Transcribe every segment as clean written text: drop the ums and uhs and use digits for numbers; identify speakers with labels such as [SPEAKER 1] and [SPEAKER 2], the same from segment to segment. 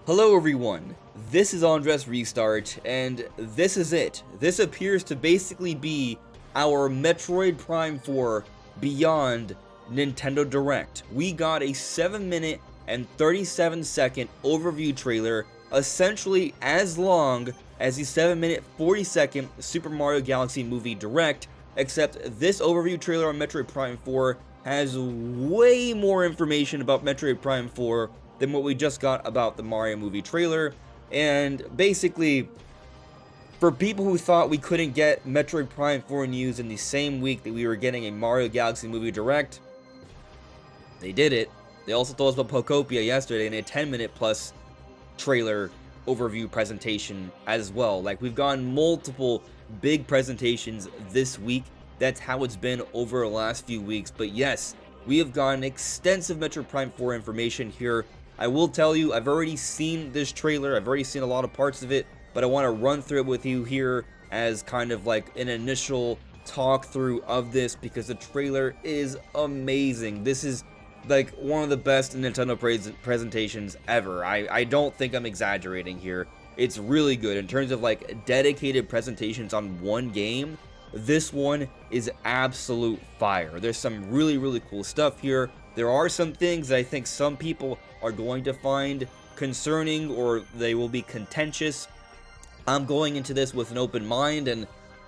[SPEAKER 1] Hello everyone, this is AndresRestart, and this is it. This appears to basically be our Metroid Prime 4 Beyond Nintendo Direct. We got a 7-minute and 37-second overview trailer, essentially as long as the 7-minute 40-second Super Mario Galaxy Movie Direct, except this overview trailer on Metroid Prime 4 has way more information about Metroid Prime 4 than what we just got about the Mario movie trailer. And basically, for people who thought we couldn't get Metroid Prime 4 news in the same week that we were getting a Mario Galaxy movie direct, they did it. They also told us about Pokopia yesterday in a 10-minute plus trailer overview presentation as well. Like, we've gotten multiple big presentations this week. That's how it's been over the last few weeks. But yes, we have gotten extensive Metroid Prime 4 information here. I will tell you, I've already seen this trailer, I've already seen a lot of parts of it, but I want to run through it with you here as kind of like an initial talk through of this, because the trailer is amazing. This is like one of the best Nintendo presentations ever. I don't think I'm exaggerating here. It's really good. In terms of like dedicated presentations on one game, this one is absolute fire. There's some really cool stuff here. There are some things that I think some people are going to find concerning, or they will be contentious. I'm going into this with an open mind, and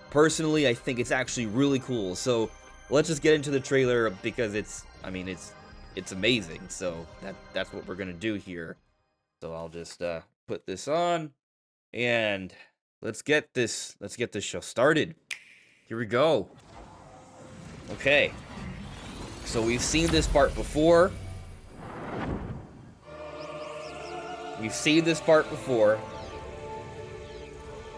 [SPEAKER 1] personally I think it's actually really cool. So let's just get into the trailer, because it's amazing. So that's what we're gonna do here. So I'll just put this on, and let's get this show started. Here we go. Okay, so we've seen this part before.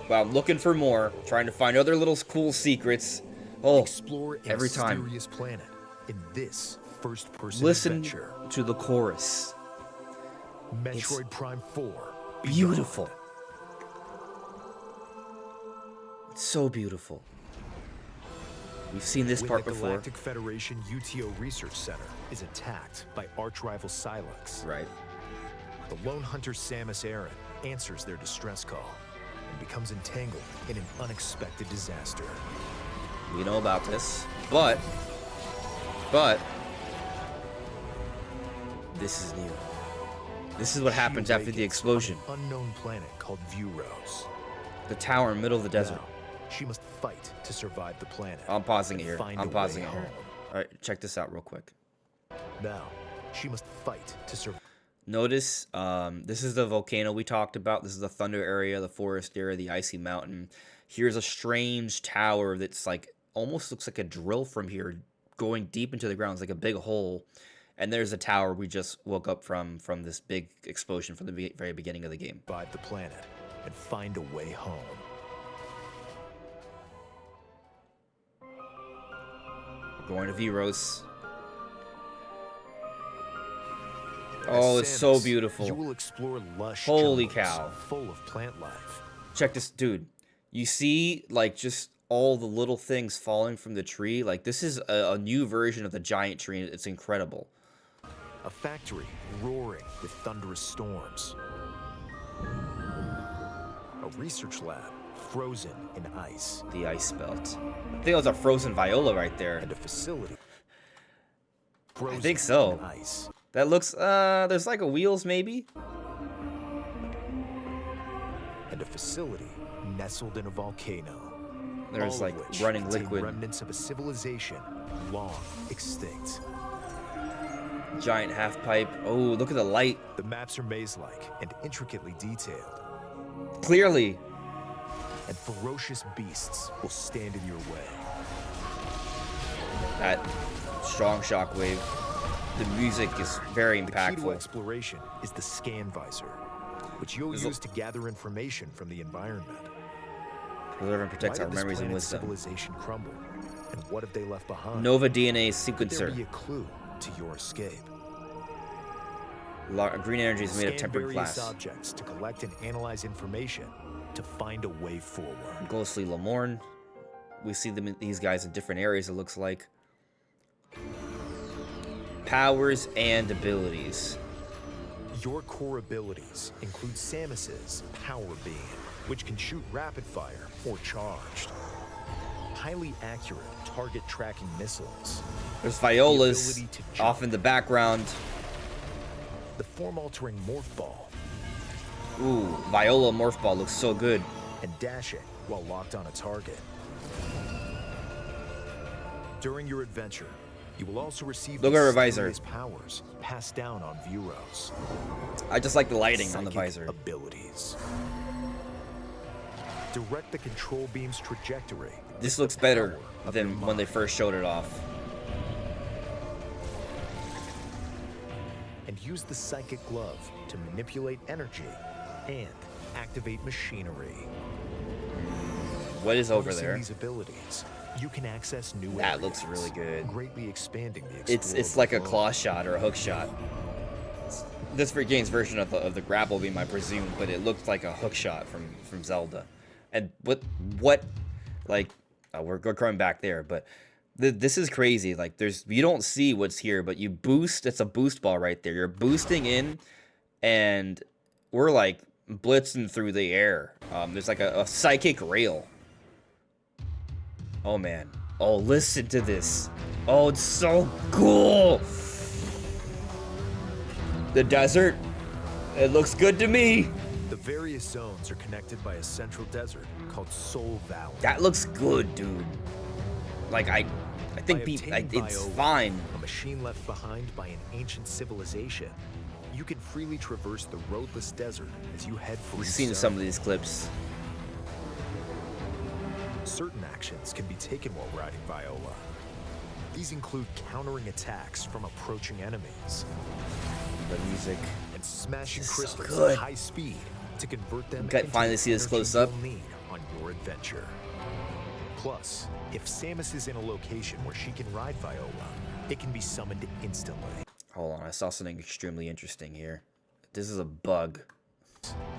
[SPEAKER 1] But I'm looking for more, trying to find other little cool secrets. Oh,
[SPEAKER 2] explore
[SPEAKER 1] every time.
[SPEAKER 2] Mysterious planet in this first-person
[SPEAKER 1] Listen
[SPEAKER 2] adventure.
[SPEAKER 1] to the chorus.
[SPEAKER 2] Metroid Prime 4.
[SPEAKER 1] Beautiful. It's so beautiful. We've seen this part
[SPEAKER 2] The
[SPEAKER 1] before.
[SPEAKER 2] Galactic Federation UTO Research Center is attacked by arch-rival Sylux.
[SPEAKER 1] Right.
[SPEAKER 2] The lone hunter Samus Aran answers their distress call and becomes entangled in an unexpected disaster.
[SPEAKER 1] We know about this, but this is new. This is what happens after the explosion.
[SPEAKER 2] On an unknown planet called Vuros.
[SPEAKER 1] The tower in the middle of the desert.
[SPEAKER 2] Now, she must fight to survive the planet.
[SPEAKER 1] I'm pausing it here.
[SPEAKER 2] Find
[SPEAKER 1] I'm
[SPEAKER 2] a
[SPEAKER 1] pausing
[SPEAKER 2] way
[SPEAKER 1] it here.
[SPEAKER 2] home.
[SPEAKER 1] All right, check this out real quick.
[SPEAKER 2] Now, she must fight to survive.
[SPEAKER 1] Notice, this is the volcano we talked about. This is the thunder area, the forest area, the icy mountain. Here's a strange tower that's like, almost looks like a drill from here, going deep into the ground. It's like a big hole. And there's a tower we just woke up from this big explosion from the very beginning of the game.
[SPEAKER 2] Survive the planet and find a way home.
[SPEAKER 1] We're going to Vuros. Oh, it's so beautiful.
[SPEAKER 2] You will explore lush
[SPEAKER 1] Holy
[SPEAKER 2] jungles
[SPEAKER 1] cow.
[SPEAKER 2] full of plant life.
[SPEAKER 1] Check this, dude. You see, like, just all the little things falling from the tree? Like, this is a new version of the giant tree. It's incredible.
[SPEAKER 2] A factory roaring with thunderous storms. A research lab frozen in ice.
[SPEAKER 1] The ice belt. I think that was a frozen Viola right there.
[SPEAKER 2] And a facility
[SPEAKER 1] I think so.
[SPEAKER 2] in ice.
[SPEAKER 1] That looks, there's like a wheels maybe?
[SPEAKER 2] And a facility nestled in a volcano.
[SPEAKER 1] There's
[SPEAKER 2] all
[SPEAKER 1] like
[SPEAKER 2] of which
[SPEAKER 1] running
[SPEAKER 2] contain
[SPEAKER 1] liquid.
[SPEAKER 2] remnants of a civilization long extinct.
[SPEAKER 1] Giant half pipe. Oh, look at the light.
[SPEAKER 2] The maps are maze-like and intricately detailed.
[SPEAKER 1] Clearly.
[SPEAKER 2] And ferocious beasts will stand in your way.
[SPEAKER 1] That strong shockwave. The music is very
[SPEAKER 2] The key to
[SPEAKER 1] impactful.
[SPEAKER 2] exploration is the scan visor, which you'll use to gather information from the environment.
[SPEAKER 1] Preserve and protects
[SPEAKER 2] Why
[SPEAKER 1] our
[SPEAKER 2] did this
[SPEAKER 1] memories and
[SPEAKER 2] planet's
[SPEAKER 1] wisdom.
[SPEAKER 2] civilization crumble? And what have they left behind?
[SPEAKER 1] Nova DNA
[SPEAKER 2] Could there be
[SPEAKER 1] sequencer.
[SPEAKER 2] a clue to your escape?
[SPEAKER 1] Green energy is made of
[SPEAKER 2] Scan
[SPEAKER 1] tempered
[SPEAKER 2] various
[SPEAKER 1] glass.
[SPEAKER 2] objects to collect and analyze information to find a way forward.
[SPEAKER 1] Ghostly Lamorne. We see these guys in different areas, it looks like. Powers and abilities.
[SPEAKER 2] Your core abilities include Samus's Power Beam, which can shoot rapid fire or charged. Highly accurate target tracking missiles.
[SPEAKER 1] There's Viola's off in the background.
[SPEAKER 2] The form-altering Morph Ball.
[SPEAKER 1] Ooh, Viola Morph Ball looks so good.
[SPEAKER 2] And dash it while locked on a target. During your adventure, you will also receive
[SPEAKER 1] Look at her visor.
[SPEAKER 2] powers passed down on Vuros.
[SPEAKER 1] I just like the lighting on the visor.
[SPEAKER 2] Abilities. Direct the control beam's trajectory.
[SPEAKER 1] This looks better than when they first showed it off.
[SPEAKER 2] And use the Psychic Glove to manipulate energy and activate machinery.
[SPEAKER 1] What is over
[SPEAKER 2] Using
[SPEAKER 1] there?
[SPEAKER 2] These abilities, you can access new
[SPEAKER 1] That
[SPEAKER 2] areas,
[SPEAKER 1] looks really good.
[SPEAKER 2] greatly expanding the
[SPEAKER 1] It's like a claw shot or a hook shot. This game's version of the grapple beam, I presume, but it looked like a hook shot from Zelda. And what like we're going back there, but this is crazy. Like you don't see what's here, but you boost. It's a boost ball right there. You're boosting in, and we're like blitzing through the air. There's like a psychic rail. Oh man. Oh, listen to this. Oh, it's so cool. The desert. It looks good to me.
[SPEAKER 2] The various zones are connected by a central desert called Soul Valley.
[SPEAKER 1] That looks good, dude. Like I think it's fine.
[SPEAKER 2] A machine left behind by an ancient civilization. You can freely traverse the roadless desert as you head for.
[SPEAKER 1] We've seen some of these clips.
[SPEAKER 2] Certain actions can be taken while riding Viola. These include countering attacks from approaching enemies.
[SPEAKER 1] The music.
[SPEAKER 2] And smashing
[SPEAKER 1] so
[SPEAKER 2] crystals
[SPEAKER 1] good.
[SPEAKER 2] at high speed to convert them
[SPEAKER 1] You
[SPEAKER 2] into
[SPEAKER 1] finally see this close up.
[SPEAKER 2] you'll need on your adventure. Plus, if Samus is in a location where she can ride Viola, it can be summoned instantly.
[SPEAKER 1] Hold on, I saw something extremely interesting here. This is a bug.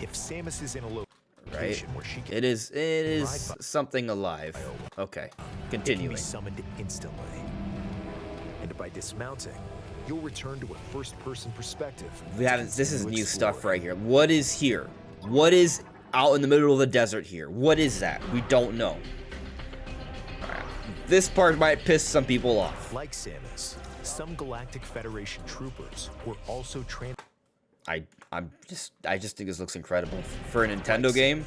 [SPEAKER 2] If Samus is in a
[SPEAKER 1] Right?
[SPEAKER 2] location where she can
[SPEAKER 1] It is something alive. Okay,
[SPEAKER 2] it can
[SPEAKER 1] continuing.
[SPEAKER 2] be summoned instantly. And by dismounting, you'll return to a first-person perspective.
[SPEAKER 1] We haven't. This is
[SPEAKER 2] Continue
[SPEAKER 1] new stuff
[SPEAKER 2] exploring.
[SPEAKER 1] right here. What is here? What is out in the middle of the desert here? What is that? We don't know. This part might piss some people off.
[SPEAKER 2] Like Samus, some Galactic Federation troopers were also
[SPEAKER 1] I just think this looks incredible for a Nintendo game.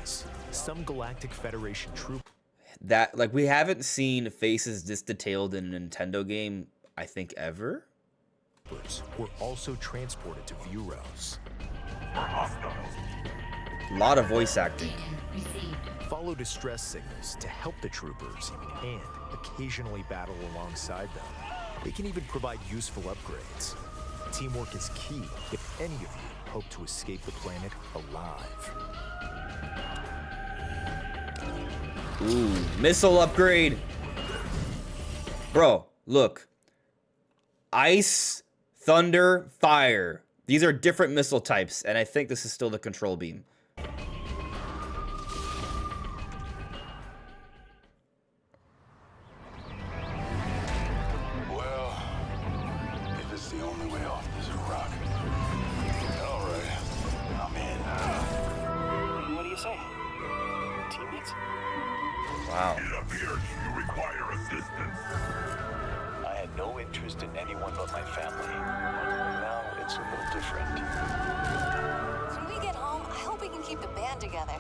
[SPEAKER 2] Some Galactic Federation troopers
[SPEAKER 1] That like we haven't seen faces this detailed in a Nintendo game, I think ever.
[SPEAKER 2] were also transported to Vuros.
[SPEAKER 1] A lot of voice acting.
[SPEAKER 2] Follow distress signals to help the troopers and occasionally battle alongside them. They can even provide useful upgrades. Teamwork is key if any of you hope to escape the planet alive.
[SPEAKER 1] Ooh, missile upgrade. Bro, look. Ice, thunder, fire. These are different missile types, and I think this is still the control beam.
[SPEAKER 3] Well, if it's the only way off this rock, all right, I'm in.
[SPEAKER 4] What do you say? Teammates?
[SPEAKER 1] Wow.
[SPEAKER 3] It appears you require assistance.
[SPEAKER 4] I had no interest in anyone but my family. Now it's a little different.
[SPEAKER 5] When we get home, I hope we can keep the band together.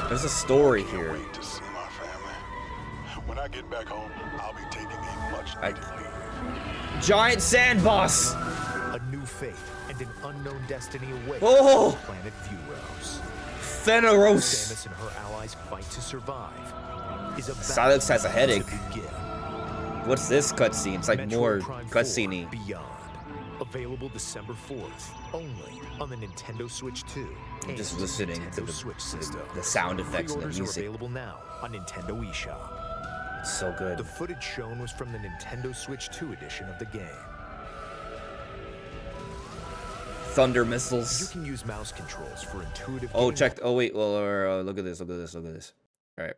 [SPEAKER 1] There's a story
[SPEAKER 3] Can't
[SPEAKER 1] here.
[SPEAKER 3] wait to see my family. When I get back home, I'll be taking a much needed leave.
[SPEAKER 1] Giant sand boss.
[SPEAKER 2] A new fate and an unknown destiny await
[SPEAKER 1] Oh!
[SPEAKER 2] planet Vuros.
[SPEAKER 1] Feneros.
[SPEAKER 2] Samus and her allies fight to survive. Is a
[SPEAKER 1] Sylux has a headache.
[SPEAKER 2] to begin.
[SPEAKER 1] What's this cutscene? It's like
[SPEAKER 2] Metroid
[SPEAKER 1] more
[SPEAKER 2] Prime 4
[SPEAKER 1] cutscene-y.
[SPEAKER 2] Beyond. Available December 4th, only on the Nintendo Switch 2. and
[SPEAKER 1] Just listening to
[SPEAKER 2] Nintendo
[SPEAKER 1] the,
[SPEAKER 2] Switch system.
[SPEAKER 1] the sound effects and the
[SPEAKER 2] Pre-orders are
[SPEAKER 1] music.
[SPEAKER 2] available now on Nintendo eShop.
[SPEAKER 1] It's so good.
[SPEAKER 2] The footage shown was from the Nintendo Switch 2 edition of the game.
[SPEAKER 1] Thunder
[SPEAKER 2] You
[SPEAKER 1] missiles.
[SPEAKER 2] can use mouse controls for intuitive.
[SPEAKER 1] Oh,
[SPEAKER 2] gameplay.
[SPEAKER 1] check. Oh, wait. Well, look at this. Look at this. Look at this. All right.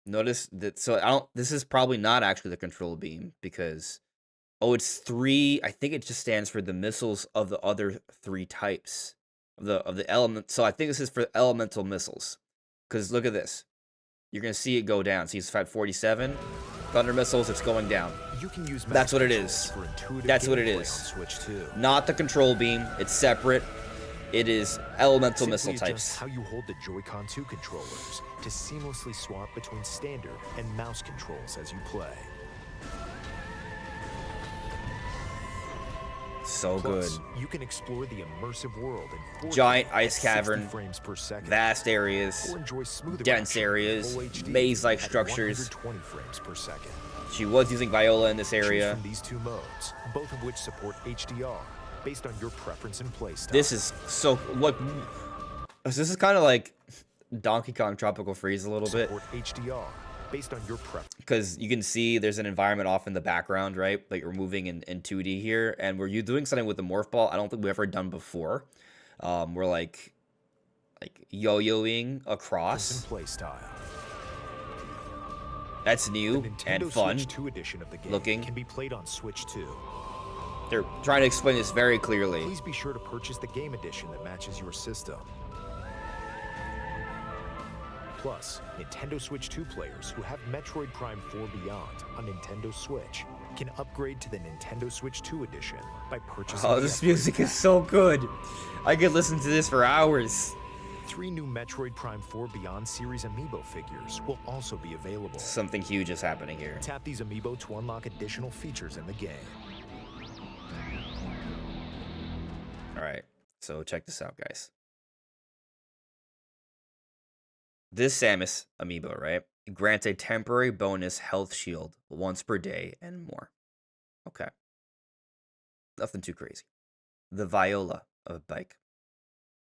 [SPEAKER 1] Notice that. So I don't. This is probably not actually the control beam because Oh, it's 3. I think it just stands for the missiles of the other 3 types of the element. So I think this is for elemental missiles. Because look at this. You're going to see it go down. See, it's 547. Thunder missiles, it's going down.
[SPEAKER 2] You can use
[SPEAKER 1] That's what it
[SPEAKER 2] mouse
[SPEAKER 1] is.
[SPEAKER 2] controls for intuitive
[SPEAKER 1] That's what it
[SPEAKER 2] gameplay
[SPEAKER 1] is.
[SPEAKER 2] on Switch 2.
[SPEAKER 1] Not the control beam. It's separate. It is elemental missile
[SPEAKER 2] Simply
[SPEAKER 1] types.
[SPEAKER 2] adjust how you hold the Joy-Con 2 controllers to seamlessly swap between standard and mouse controls as you play.
[SPEAKER 1] So good.
[SPEAKER 2] Plus, you can explore the immersive world in 4K
[SPEAKER 1] Giant
[SPEAKER 2] at
[SPEAKER 1] ice
[SPEAKER 2] 60
[SPEAKER 1] cavern,
[SPEAKER 2] frames per second,
[SPEAKER 1] vast areas,
[SPEAKER 2] or enjoy smoother
[SPEAKER 1] dense
[SPEAKER 2] action in
[SPEAKER 1] areas,
[SPEAKER 2] full HD
[SPEAKER 1] maze-like
[SPEAKER 2] at
[SPEAKER 1] structures.
[SPEAKER 2] 120 frames per second.
[SPEAKER 1] She was using Viola in this
[SPEAKER 2] Choose
[SPEAKER 1] area.
[SPEAKER 2] from these 2 modes, both of which support HDR, based on your preference and playstyle.
[SPEAKER 1] This is so what. This is kind of like Donkey Kong Tropical Freeze a little bit.
[SPEAKER 2] Support HDR, based on your preference.
[SPEAKER 1] Because you can see there's an environment off in the background, right? Like you're moving in 2D here, and we're doing something with the morph ball I don't think we've ever done before. We're like yo-yoing across.
[SPEAKER 2] Playstyle.
[SPEAKER 1] That's new
[SPEAKER 2] The Nintendo
[SPEAKER 1] and fun
[SPEAKER 2] Switch 2 edition of the game
[SPEAKER 1] looking.
[SPEAKER 2] can be played on Switch 2.
[SPEAKER 1] They're trying to explain this very clearly.
[SPEAKER 2] Please be sure to purchase the game edition that matches your system. Plus, Nintendo Switch 2 players who have Metroid Prime 4 Beyond on Nintendo Switch can upgrade to the Nintendo Switch 2 edition by purchasing
[SPEAKER 1] Oh,
[SPEAKER 2] the
[SPEAKER 1] this
[SPEAKER 2] upgrade
[SPEAKER 1] music is so good. I could listen to this for hours.
[SPEAKER 2] 3 new Metroid Prime 4 Beyond series amiibo figures will also be available.
[SPEAKER 1] Something huge is happening here.
[SPEAKER 2] Tap these amiibo to unlock additional features in the game.
[SPEAKER 1] All right, so check this out, guys. This Samus amiibo, right, grants a temporary bonus health shield once per day and more. Okay. Nothing too crazy. The Viola of Bike.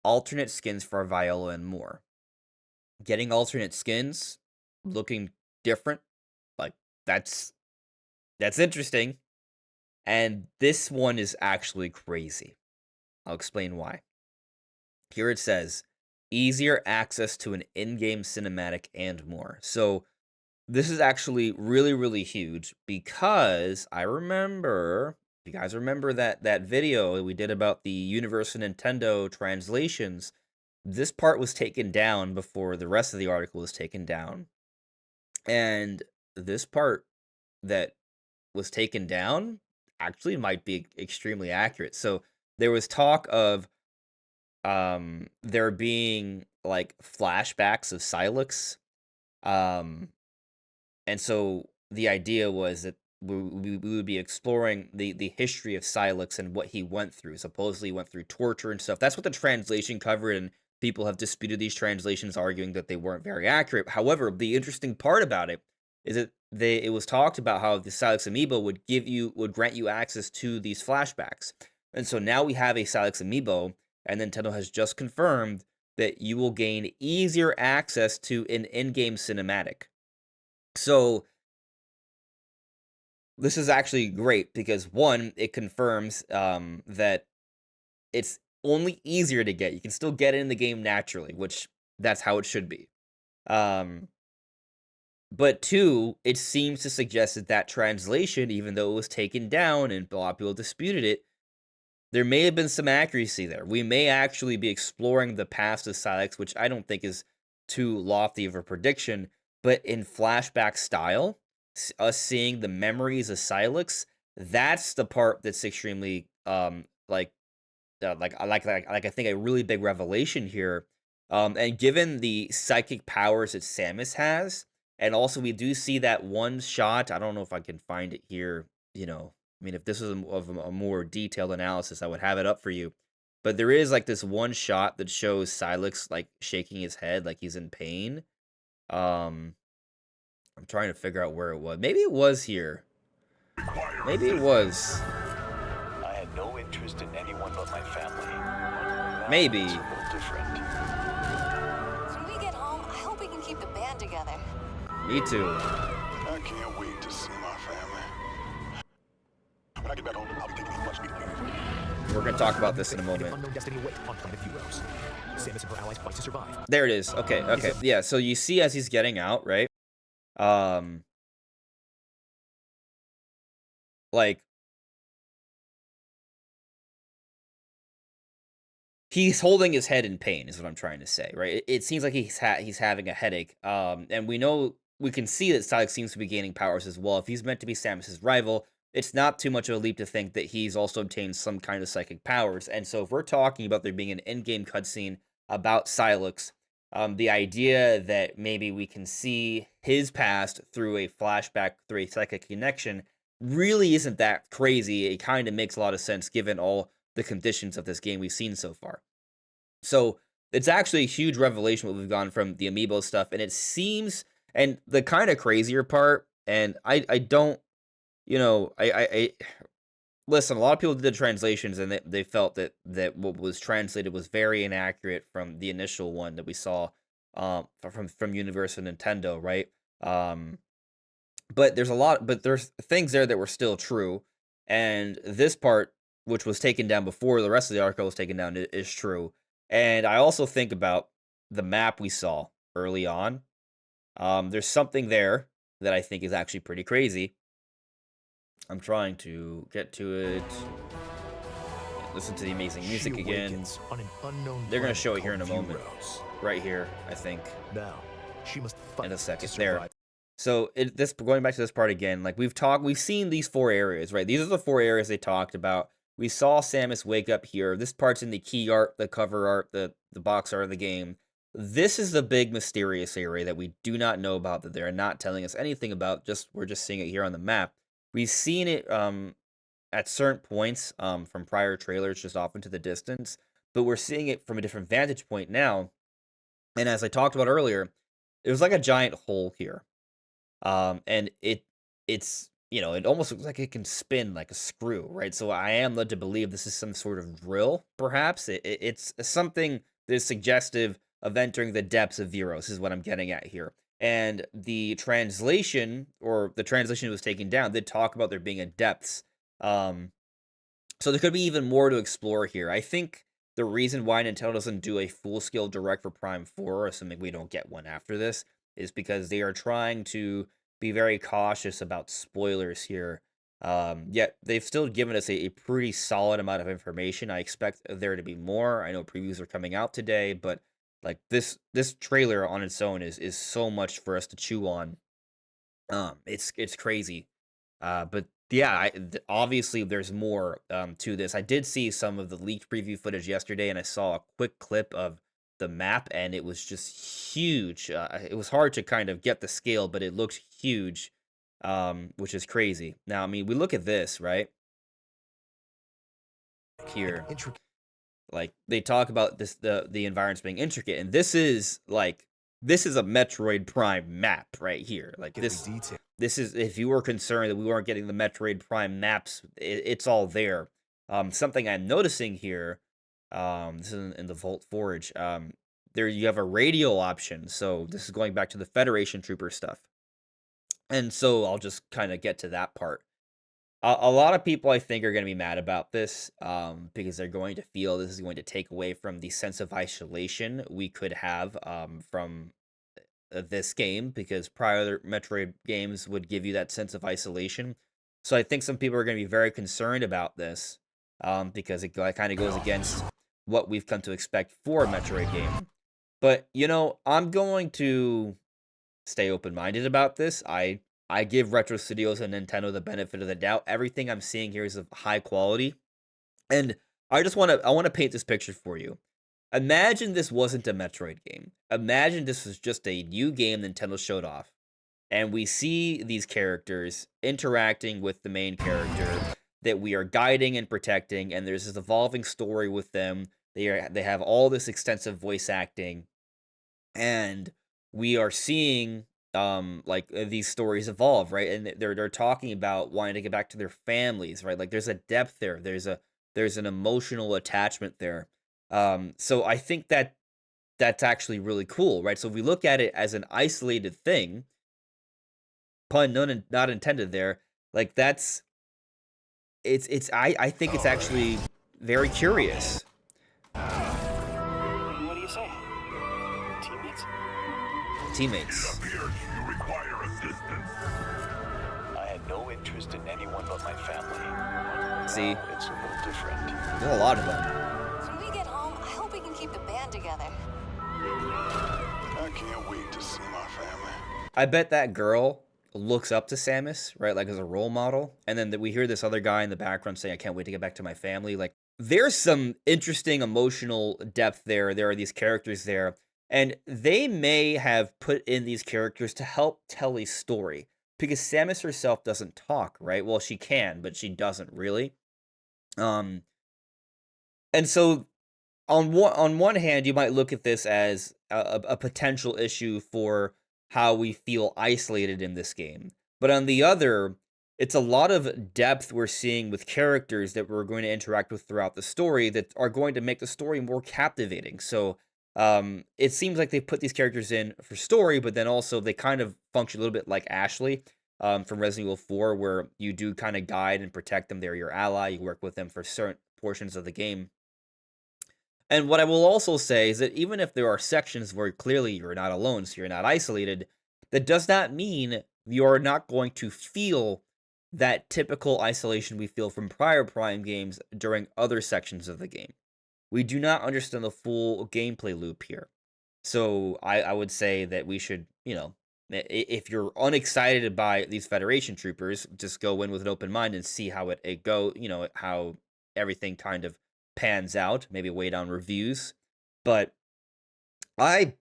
[SPEAKER 1] Alternate skins for Viola and more. Getting alternate skins, looking different, like that's interesting. And this one is actually crazy. I'll explain why. Here it says, easier access to an in-game cinematic and more. So this is actually really, really huge because I remember, if you guys remember that video we did about the Universal Nintendo translations, this part was taken down before the rest of the article was taken down. And this part that was taken down actually might be extremely accurate. So there was talk of there being like flashbacks of Sylux. And so the idea was that we would be exploring the history of Sylux and what he went through. Supposedly he went through torture and stuff. That's what the translation covered, and people have disputed these translations, arguing that they weren't very accurate. However, the interesting part about it is that it was talked about how the Sylux amiibo would grant you access to these flashbacks. And so now we have a Sylux amiibo, and Nintendo has just confirmed that you will gain easier access to an in-game cinematic. So this is actually great because, one, it confirms that it's only easier to get. You can still get it in the game naturally, which that's how it should be. But two, it seems to suggest that translation, even though it was taken down and a lot of people disputed it, there may have been some accuracy there. We may actually be exploring the past of Sylux, which I don't think is too lofty of a prediction, but in flashback style, us seeing the memories of Sylux, that's the part that's extremely I think a really big revelation here. And given the psychic powers that Samus has, and also we do see that one shot. I don't know if I can find it here. I mean, if this was a more detailed analysis, I would have it up for you. But there is like this one shot that shows Sylux like shaking his head like he's in pain. I'm trying to figure out where it was. Maybe it was here. Maybe it was.
[SPEAKER 4] I had no interest in anyone but my family. Now
[SPEAKER 1] Maybe.
[SPEAKER 4] It's a little different.
[SPEAKER 5] When we get home, I hope we can keep the band together.
[SPEAKER 1] Me too.
[SPEAKER 3] I can't wait to see my family. When I get back home, I'll be taking these much needed news.
[SPEAKER 1] We're gonna talk about this in a moment.
[SPEAKER 2] Unknown destiny await on Planet Heroes. Samus and her allies fight to survive.
[SPEAKER 1] There it is. Okay. Yeah, so you see as he's getting out, right? Like he's holding his head in pain, is what I'm trying to say, right? It seems like he's having a headache. And we can see that Sylux seems to be gaining powers as well. If he's meant to be Samus's rival, it's not too much of a leap to think that he's also obtained some kind of psychic powers. And so if we're talking about there being an in-game cutscene about Sylux, the idea that maybe we can see his past through a flashback, through a psychic connection, really isn't that crazy. It kind of makes a lot of sense given all the conditions of this game we've seen so far. So it's actually a huge revelation what we've gone from the amiibo stuff, and it seems, and the kind of crazier part, and I don't, I listen, a lot of people did the translations and they felt that what was translated was very inaccurate from the initial one that we saw from Universal Nintendo, right? But there's things there that were still true, and this part, which was taken down before the rest of the article was taken down, is true. And I also think about the map we saw early on. There's something there that I think is actually pretty crazy. I'm trying to get to it. Listen to the amazing music again.
[SPEAKER 2] On an unknown
[SPEAKER 1] They're going to show it here in a moment.
[SPEAKER 2] Heroes.
[SPEAKER 1] Right here, I think.
[SPEAKER 2] Now, she must fight
[SPEAKER 1] in a second.
[SPEAKER 2] to
[SPEAKER 1] There.
[SPEAKER 2] survive.
[SPEAKER 1] So going back to this part again, like we've seen these 4 areas, right? These are the 4 areas they talked about. We saw Samus wake up here. This part's in the key art, the cover art, the box art of the game. This is the big mysterious area that we do not know about, that they're not telling us anything about. We're just seeing it here on the map. We've seen it at certain points from prior trailers, just off into the distance, but we're seeing it from a different vantage point now. And as I talked about earlier, it was like a giant hole here. And it's, it almost looks like it can spin like a screw, right? So I am led to believe this is some sort of drill, perhaps. It's something that is suggestive of entering the depths of Veros, is what I'm getting at here. And the translation that was taken down did talk about there being a depths. So there could be even more to explore here. I think the reason why Nintendo doesn't do a full-scale direct for Prime 4, assuming we don't get one after this, is because they are trying to be very cautious about spoilers here. Yet they've still given us a pretty solid amount of information. I expect there to be more. I know previews are coming out today, but like this trailer on its own is so much for us to chew on. It's crazy. But yeah, obviously there's more to this. I did see some of the leaked preview footage yesterday, and I saw a quick clip of the map, and it was just huge. It was hard to kind of get the scale, but it looked huge, which is crazy. Now, I mean, we look at this, right? Here. Like, they talk about this, the environments being intricate, and this is a Metroid Prime map right here. Like, this is, if you were concerned that we weren't getting the Metroid Prime maps, it's all there. Something I'm noticing here, this is in the Vault Forge, there you have a radial option, so this is going back to the Federation Trooper stuff. And so I'll just kind of get to that part. A lot of people, I think, are going to be mad about this because they're going to feel this is going to take away from the sense of isolation we could have from this game, because prior Metroid games would give you that sense of isolation. So I think some people are going to be very concerned about this because it kind of goes against what we've come to expect for a Metroid game. But, I'm going to stay open-minded about this. I give Retro Studios and Nintendo the benefit of the doubt. Everything I'm seeing here is of high quality. And I want to paint this picture for you. Imagine this wasn't a Metroid game. Imagine this was just a new game Nintendo showed off. And we see these characters interacting with the main character that we are guiding and protecting, and there's this evolving story with them. They have all this extensive voice acting, and we are seeing these stories evolve, right? And they're talking about wanting to get back to their families, right? Like there's a depth there. There's an emotional attachment there. So I think that's actually really cool, right? So if we look at it as an isolated thing, pun not intended there, like I think it's actually very curious.
[SPEAKER 4] What do you say? Teammates?
[SPEAKER 3] Appears you require assistance.
[SPEAKER 4] I had no interest in anyone but my family.
[SPEAKER 1] See?
[SPEAKER 4] Now it's a little different.
[SPEAKER 1] There's a lot of them.
[SPEAKER 5] When we get home, I hope
[SPEAKER 3] I can't wait to see my family.
[SPEAKER 1] I bet that girl looks up to Samus, right? Like as a role model. And then we hear this other guy in the background saying, I can't wait to get back to my family. Like there's some interesting emotional depth there. There are these characters there. And they may have put in these characters to help tell a story. Because Samus herself doesn't talk, right? Well, she can, but she doesn't really. And so on one hand, you might look at this as a potential issue for how we feel isolated in this game. But on the other, it's a lot of depth we're seeing with characters that we're going to interact with throughout the story that are going to make the story more captivating. So it seems like they put these characters in for story, but then also they kind of function a little bit like Ashley from Resident Evil 4, where you do kind of guide and protect them. They're your ally. You work with them for certain portions of the game. And what I will also say is that even if there are sections where clearly you're not alone, so you're not isolated, that does not mean you're not going to feel that typical isolation we feel from prior Prime games during other sections of the game. We do not understand the full gameplay loop here. So I would say that we should, if you're unexcited by these Federation troopers, just go in with an open mind and see how it go, how everything kind of pans out, maybe wait on reviews. But I'm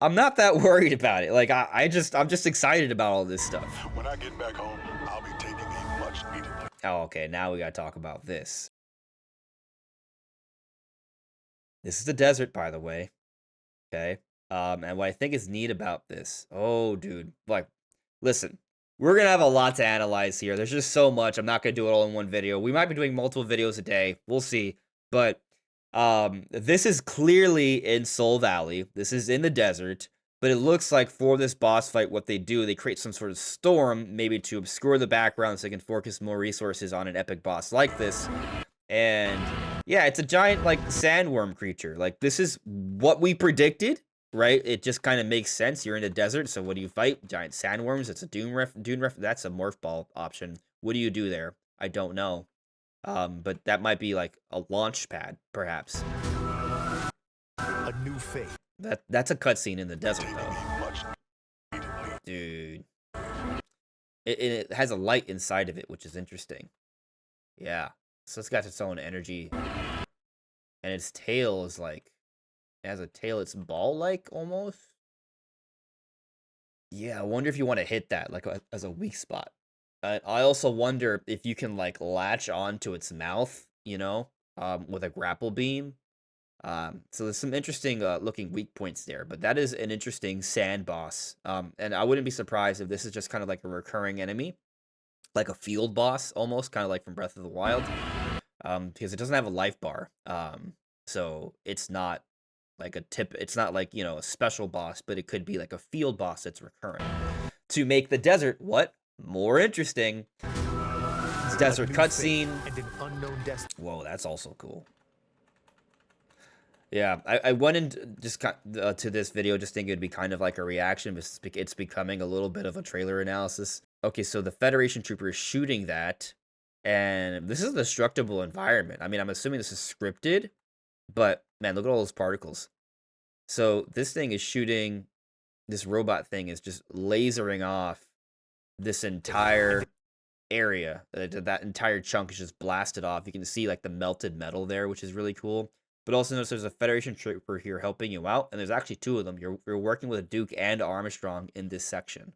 [SPEAKER 1] not that worried about it. Like I'm just excited about all this stuff.
[SPEAKER 3] When I get back home, I'll be taking a much needed break.
[SPEAKER 1] Oh, okay, now we gotta talk about this. This is the desert, by the way. Okay. And what I think is neat about this, oh dude, like, listen, we're gonna have a lot to analyze here. There's just so much. I'm not gonna do it all in one video. We might be doing multiple videos a day. We'll see. But this is clearly in Soul Valley. This is in the desert. But it looks like for this boss fight, what they do, they create some sort of storm, maybe to obscure the background so they can focus more resources on an epic boss like this. And yeah, it's a giant, like, sandworm creature. Like, this is what we predicted, right? It just kind of makes sense. You're in the desert, so what do you fight? Giant sandworms. It's a Dune ref. That's a morph ball option. What do you do there? I don't know. But that might be like a launch pad, perhaps.
[SPEAKER 2] A new fate.
[SPEAKER 1] That's a cutscene in the desert,
[SPEAKER 3] Taking
[SPEAKER 1] though.
[SPEAKER 3] a much needed break.
[SPEAKER 1] Dude. It has a light inside of it, which is interesting. Yeah. So it's got its own energy. And its tail is like... It has a tail, it's ball-like, almost. Yeah, I wonder if you want to hit that, like, as a weak spot. I also wonder if you can, like, latch onto its mouth, with a grapple beam. So there's some interesting looking weak points there, but that is an interesting sand boss. And I wouldn't be surprised if this is just kind of like a recurring enemy, like a field boss, almost kind of like from Breath of the Wild, because it doesn't have a life bar. So it's not like it's not like, a special boss, but it could be like a field boss that's recurring to make the desert more interesting. It's desert cutscene.
[SPEAKER 2] And an unknown destiny.
[SPEAKER 1] Whoa, that's also cool. Yeah, I went in just to this video just thinking it'd be kind of like a reaction, but it's becoming a little bit of a trailer analysis. Okay, so the Federation trooper is shooting that, and this is a destructible environment. I mean, I'm assuming this is scripted, but man, look at all those particles. So this thing is shooting, this robot thing is just lasering off this entire area. That entire chunk is just blasted off. You can see like the melted metal there, which is really cool. But also notice there's a Federation trooper here helping you out, and there's actually two of them. You're working with Duke and Armstrong in this section.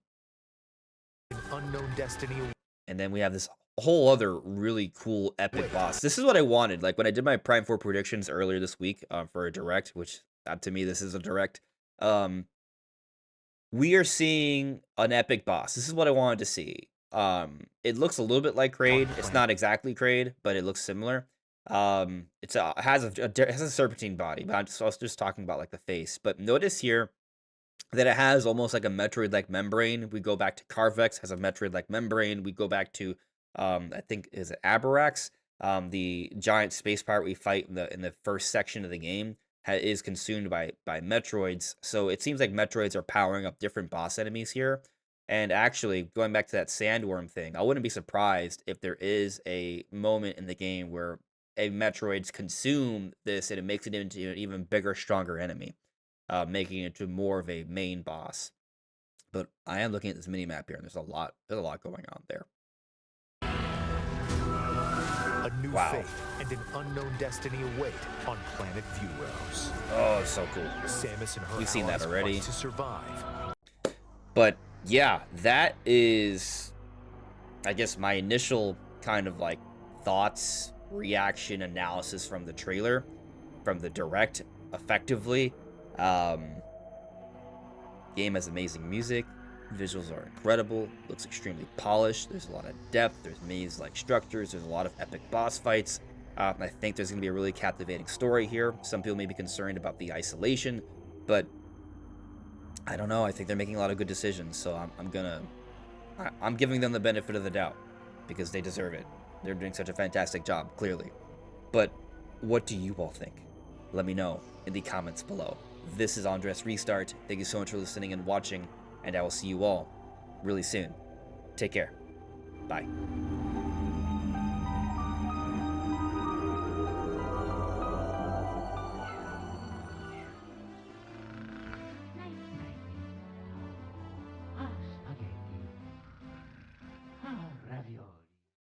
[SPEAKER 2] An unknown destiny.
[SPEAKER 1] And then we have this whole other really cool epic boss. This is what I wanted. Like when I did my Prime 4 predictions earlier this week for a direct, which to me this is a direct. We are seeing an epic boss. This is what I wanted to see. It looks a little bit like Kraid. It's not exactly Kraid, but it looks similar. It has a serpentine body, but I was just talking about like the face. But notice here that it has almost like a Metroid-like membrane. We go back to Carvex, has a Metroid-like membrane. We go back to I think is it Abarax, the giant space pirate we fight in the first section of the game is consumed by Metroids. So it seems like Metroids are powering up different boss enemies here. And actually, going back to that sandworm thing, I wouldn't be surprised if there is a moment in the game where Metroids consume this and it makes it into an even bigger, stronger enemy. making it to more of a main boss. But I am looking at this mini map here, and there's a lot going on there.
[SPEAKER 2] A new
[SPEAKER 1] Wow.
[SPEAKER 2] fate and an unknown destiny await on planet Vuros.
[SPEAKER 1] Oh, it's so cool.
[SPEAKER 2] Samus and her
[SPEAKER 1] We've seen that
[SPEAKER 2] allies
[SPEAKER 1] already.
[SPEAKER 2] fight to survive.
[SPEAKER 1] But yeah, that is, I guess, my initial kind of like thoughts, reaction, analysis from the trailer, from the direct, effectively. Game has amazing music, visuals are incredible, looks extremely polished, there's a lot of depth, there's maze-like structures, there's a lot of epic boss fights. I think there's going to be a really captivating story here. Some people may be concerned about the isolation, but I don't know. I think they're making a lot of good decisions, so I'm giving them the benefit of the doubt because they deserve it. They're doing such a fantastic job, clearly. But what do you all think? Let me know in the comments below. This is AndresRestart. Thank you so much for listening and watching, and I will see you all really soon. Take care. Bye.